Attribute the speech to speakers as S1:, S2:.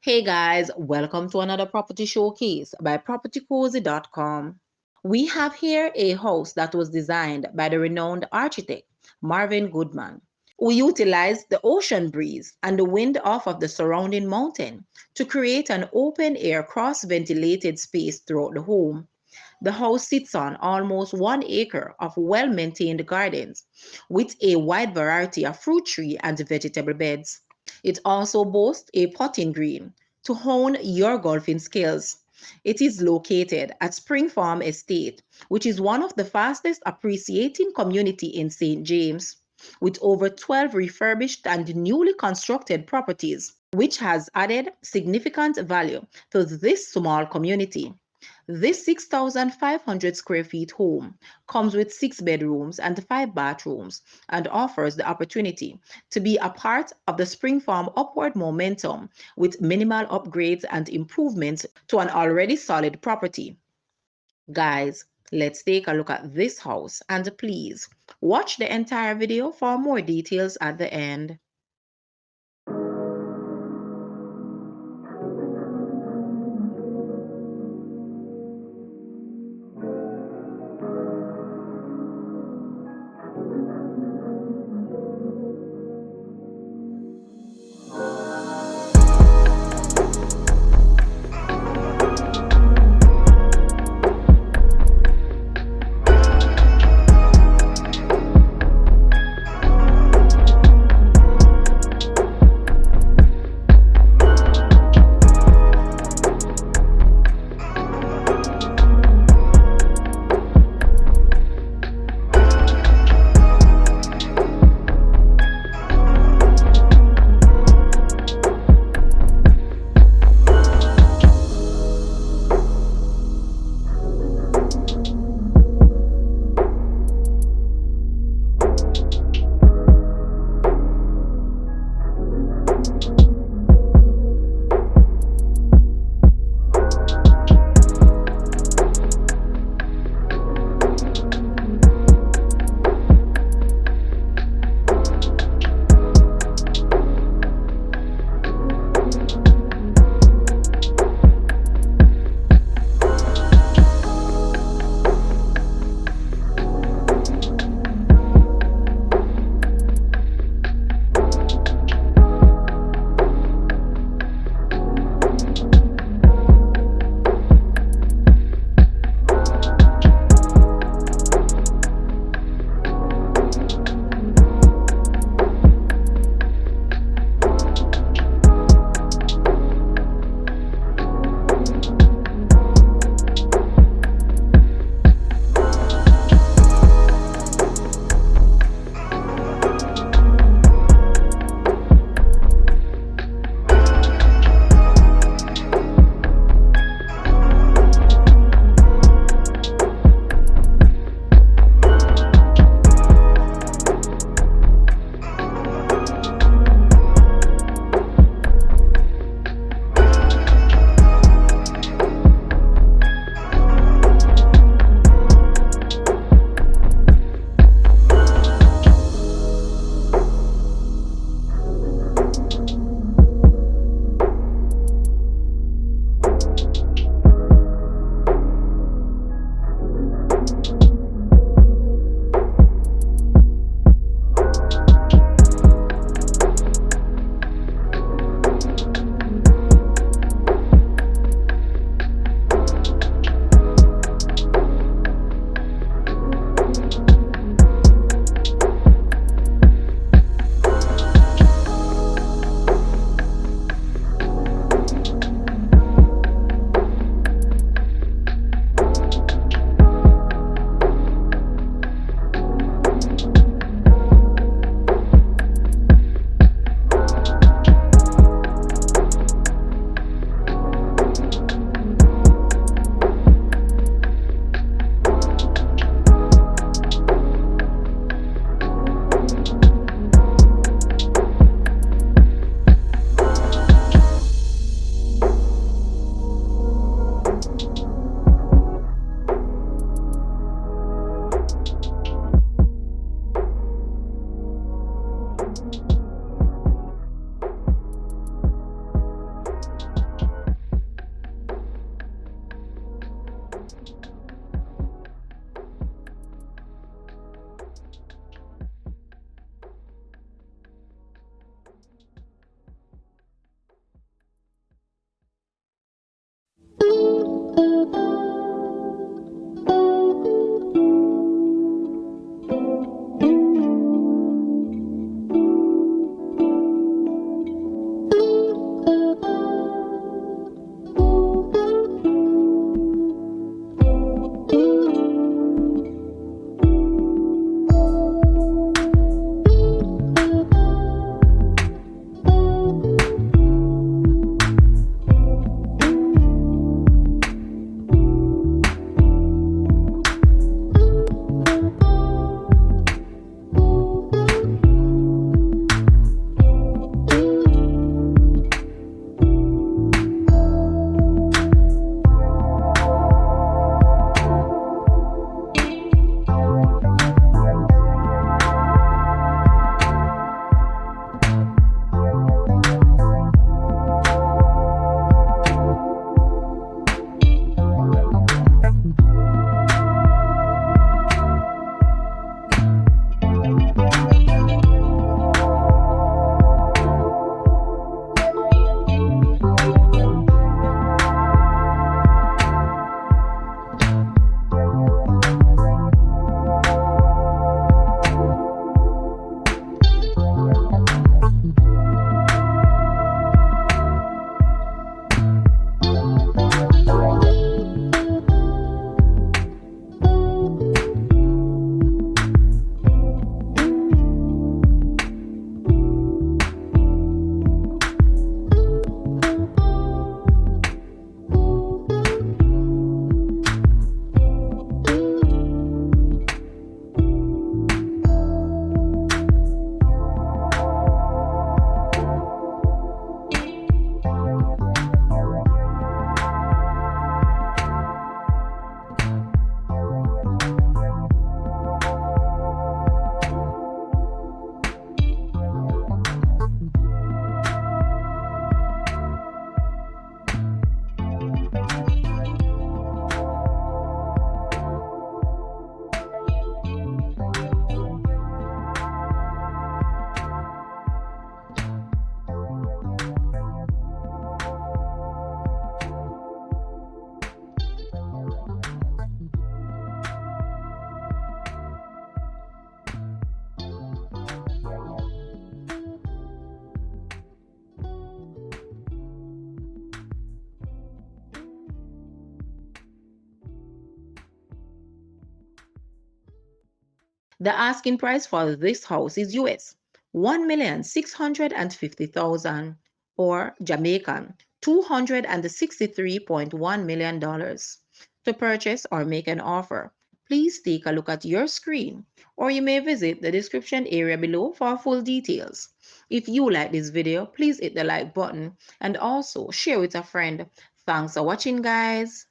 S1: Hey guys, welcome to another property showcase by propertycozy.com. We have here a house that was designed by the renowned architect Marvin Goodman, who utilized the ocean breeze and the wind off of the surrounding mountain to create an open air cross ventilated space throughout the home. The house sits on almost 1 acre of well maintained gardens with a wide variety of fruit tree and vegetable beds. It also boasts a putting green to hone your golfing skills. It is located at SpringFarm Estate, which is one of the fastest appreciating community in St. James, with over 12 refurbished and newly constructed properties, which has added significant value to this small community. This 6,500 square feet home comes with 6 bedrooms and 5 bathrooms and offers the opportunity to be a part of the Spring Farm upward momentum with minimal upgrades and improvements to an already solid property. Guys, let's take a look at this house and please watch the entire video for more details at the end. The asking price for this house is US 1,650,000 or Jamaican $263.1 million. To purchase or make an offer, please take a look at your screen, or you may visit the description area below for full details. If you like this video, please hit the like button and also share with a friend. Thanks for watching, guys.